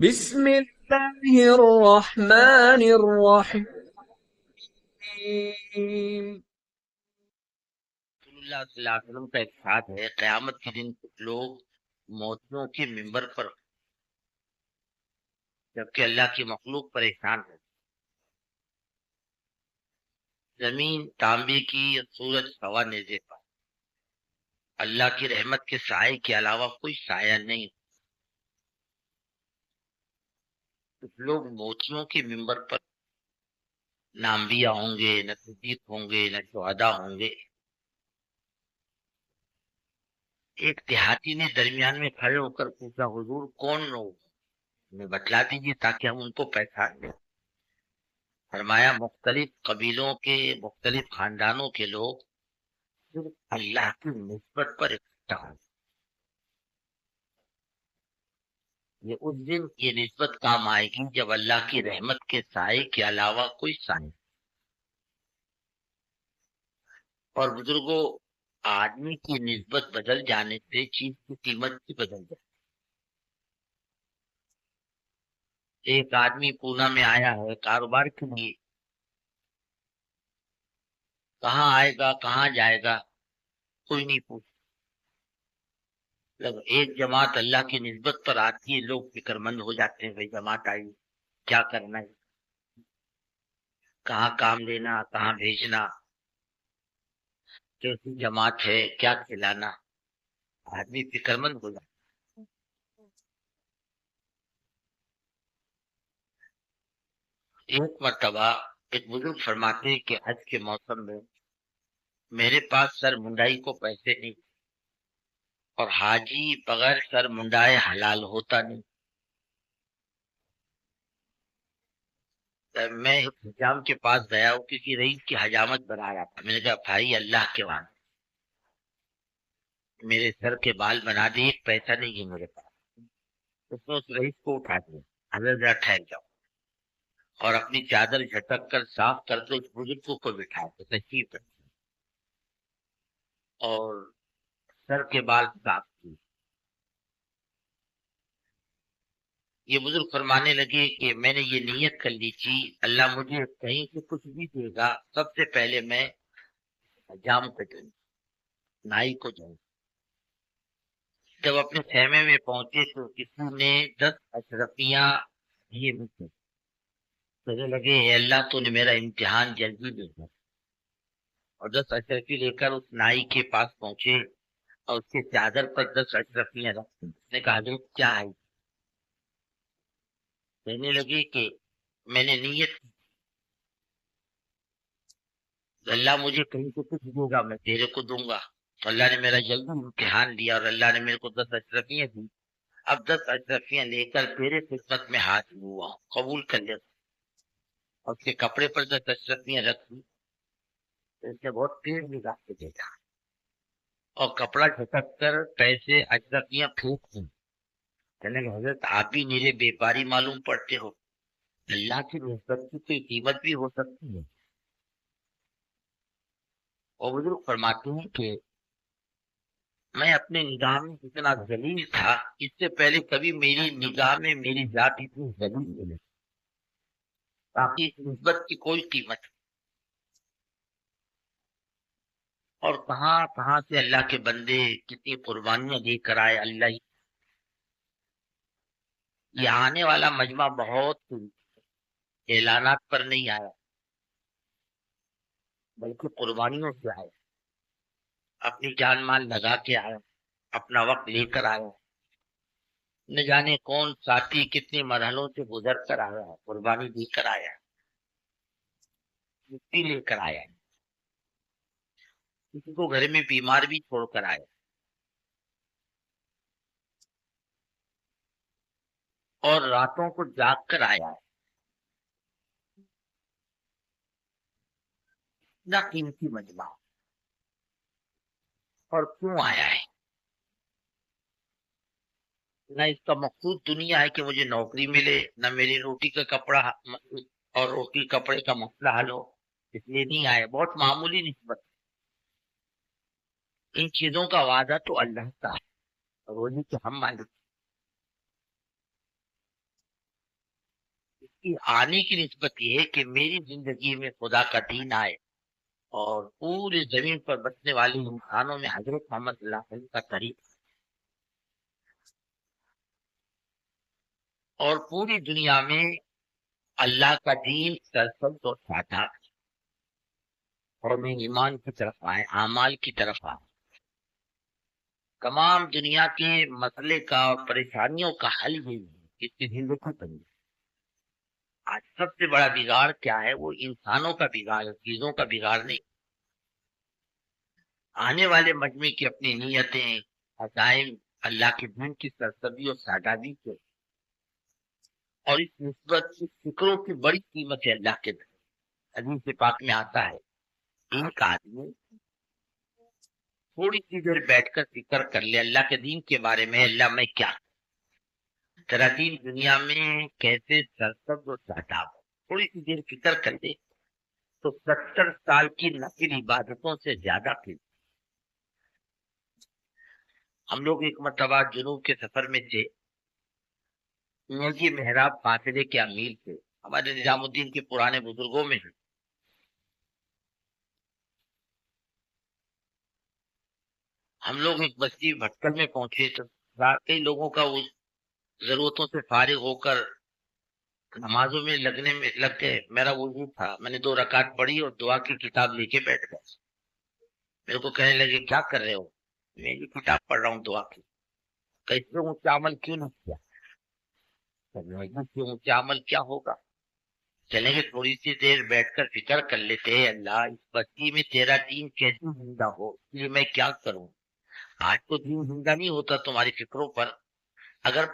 بسم الله الرحمن الرحيم. رسول اللہ صلی اللہ علیہ وسلم کا ارشاد ہے، قیامت کے دن کچھ لوگ موتیوں کے منبر پر، جبکہ اللہ کی مخلوق پریشان ہے، زمین تانبے کی، سورج ہوا نیزے پر، اللہ کی رحمت کے سائے کے علاوہ کوئی سایہ نہیں۔ کچھ لوگ موتیوں کے منبر پر، نہ انبیاء ہوں گے، نہ صدیق ہوں گے، نہ شہداء ہوں گے۔ ایک دیہاتی نے درمیان میں کھڑے ہو کر پوچھا، حضور کون لوگ ہمیں بتلا دیجیے تاکہ ہم ان کو پہچان لیں۔ فرمایا، مختلف قبیلوں کے، مختلف خاندانوں کے لوگ صرف اللہ کی نسبت پر اکٹھا ہوں۔ یہ اس دن یہ نسبت کام آئے گی جب اللہ کی رحمت کے سائے کے علاوہ کوئی سائے۔ اور بزرگوں، آدمی کی نسبت بدل جانے سے چیز کی قیمت بھی بدل جائے۔ ایک آدمی پونا میں آیا ہے کاروبار کے لیے، کہاں آئے گا کہاں جائے گا کوئی نہیں پوچھ۔ جب ایک جماعت اللہ کی نسبت پر آتی ہے، لوگ فکر مند ہو جاتے ہیں، بھائی جماعت آئی، کیا کرنا ہے، کہاں کام لینا، کہاں بھیجنا، کیسی جماعت ہے، کیا کھلانا، آدمی فکر مند ہو جاتا۔ ایک مرتبہ ایک بزرگ فرماتے ہیں کہ حج کے موسم میں میرے پاس سر منڈائی کو پیسے نہیں، اور حاجی بغیر سر منڈائے حلال ہوتا نہیں۔ میں ایک حجام کے پاس گیا، وہ کسی رئیس کی حجامت بنا رہا تھا۔ میں نے کہا، بھائی اللہ کے واسطے میرے سر کے بال بنا دے، ایک پیسہ نہیں ہے میرے پاس۔ اس نے اس رئیس کو اٹھا دیا، حضرت ذرا ٹھہر جاؤ، اور اپنی چادر جھٹک کر صاف کر کے اس بزرگ کو بٹھایا تو تشریف رکھی، اور سر کے بال صاف کیے۔ یہ بزرگ فرمانے لگے کہ میں نے یہ نیت کر لی تھی، اللہ مجھے کہیں سے کچھ بھی دے گا، سب سے پہلے میں حجام کو دوں، نائی کو دوں۔ جب اپنے خیمے میں پہنچے تو کسی نے 10 اشرفیاں دیے مجھے، کہنے لگے، اے اللہ تو نے میرا امتحان جلدی لے گا۔ اور 10 اشرفی لے کر اس نائی کے پاس پہنچے، اور اس کے چادر پر 10 اشرفیاں رکھ دی۔ اس نے کہا، حضرت کیا ہے؟ کہنے لگے کہ میں نے نیت کی، اللہ مجھے کہیں سے کچھ دے گا میں تیرے کو دوں گا، تو اللہ نے میرا جلدی امتحان لیا اور اللہ نے میرے کو 10 اشرفیاں دی۔ اب 10 اشرفیاں لے کر تیرے خدمت میں حاضر ہوا ہوں، قبول کر لیا۔ اور اس کے کپڑے پر 10 اشرفیاں رکھ دی، تو اس نے بہت تیز نگاہ سے دیکھا، اور کپڑا جھٹک کر پیسے اشرفیاں پھینک دی۔ کہنے لگے، حضرت آپ بھی میرے بیپاری معلوم پڑتے ہو، اللہ کی نسبت کی کوئی قیمت بھی ہو سکتی ہے۔ اور بزرگ فرماتے ہیں کہ میں اپنے نگاہ میں اتنا ذلیل تھا، اس سے پہلے کبھی میری نگاہ میں میری ذات اتنی ذلیل نہیں، باقی اس نسبت کی کوئی قیمت نہیں۔ اور کہاں کہاں سے اللہ کے بندے کتنی قربانیاں دے کر آئے۔ اللہ یہ آنے والا مجمع بہت اعلانات پر نہیں آیا، بلکہ قربانیوں سے آیا، اپنی جان مال لگا کے آیا، اپنا وقت لے کر آیا، نہ جانے کون ساتھی کتنے مرحلوں سے گزر کر آیا ہے، قربانی دے کر آیا، مٹی لے کر آیا، کسی کو گھر میں بیمار بھی چھوڑ کر آیا، اور راتوں کو جاگ کر آیا ہے۔ نہ قیمتی مجمع، اور کیوں آیا ہے؟ نہ اس کا مقصود دنیا ہے کہ مجھے نوکری ملے، نہ میری روٹی کا کپڑا اور روٹی کپڑے کا مسئلہ حل ہو، اس لیے نہیں آیا، بہت معمولی نسبت۔ ان چیزوں کا وعدہ تو اللہ کا ہے، روزی کے ہم مالک۔ کی آنے کی نسبت یہ ہے کہ میری زندگی میں خدا کا دین آئے اور پوری زمین پر بسنے والے انسانوں میں حضرت محمد صلی اللہ علیہ وسلم کا طریقہ اور پوری دنیا میں اللہ کا دین سرسبز اور سادہ اور میں ایمان کی طرف آئے، اعمال کی طرف آئے، تمام دنیا کے مسئلے کا پریشانیوں کا حل یہی ہے کہ اس کی زندگی بن جائے۔ آج سب سے بڑا بگاڑ کیا ہے؟ وہ انسانوں کا بگاڑ ہے، چیزوں کا بگاڑ نہیں۔ آنے والے مجمع کی اپنی نیتیں، عزائم اللہ کے دین کی سرسبزی اور سادگی سے اور اس نسبت سے فکروں کی بڑی قیمت ہے اللہ کے دین۔ حدیث پاک میں آتا ہے ایک آدمی تھوڑی سی دیر بیٹھ کر فکر کر لے اللہ کے دین کے بارے میں، اللہ میں کیا تیرا دین دنیا میں کیسے سرسبز اور شاداب ہو، تھوڑی سی دیر فکر کر لے تو 70 سال کی نفل عبادتوں سے زیادہ پھر۔ ہم لوگ ایک مرتبہ جنوب کے سفر میں تھے، یہ محراب قافلے کے امیر تھے، ہمارے نظام الدین کے پرانے بزرگوں میں ہیں۔ ہم لوگ ایک بستی بھٹکل میں پہنچے تو کئی لوگوں کا وہ ضرورتوں سے فارغ ہو کر نمازوں میں لگنے میں لگ گئے۔ میرا وضو تھا، میں نے 2 رکعت پڑھی اور دعا کی کتاب لے کے بیٹھ گیا۔ میرے کو کہنے لگے کیا کر رہے ہو؟ میں یہ کتاب پڑھ رہا ہوں دعا کی۔ کیسے اونچا عمل کیوں نہ کیا؟ اونچا عمل کیا ہوگا؟ چلیں گے تھوڑی سی دیر بیٹھ کر فکر کر لیتے ہیں، اللہ اس بستی میں تیرا دین کیسے زندہ ہو، اس لیے میں کیا کروں؟ آج تو دین زندہ نہیں ہوتا تمہاری فکروں پر، اگر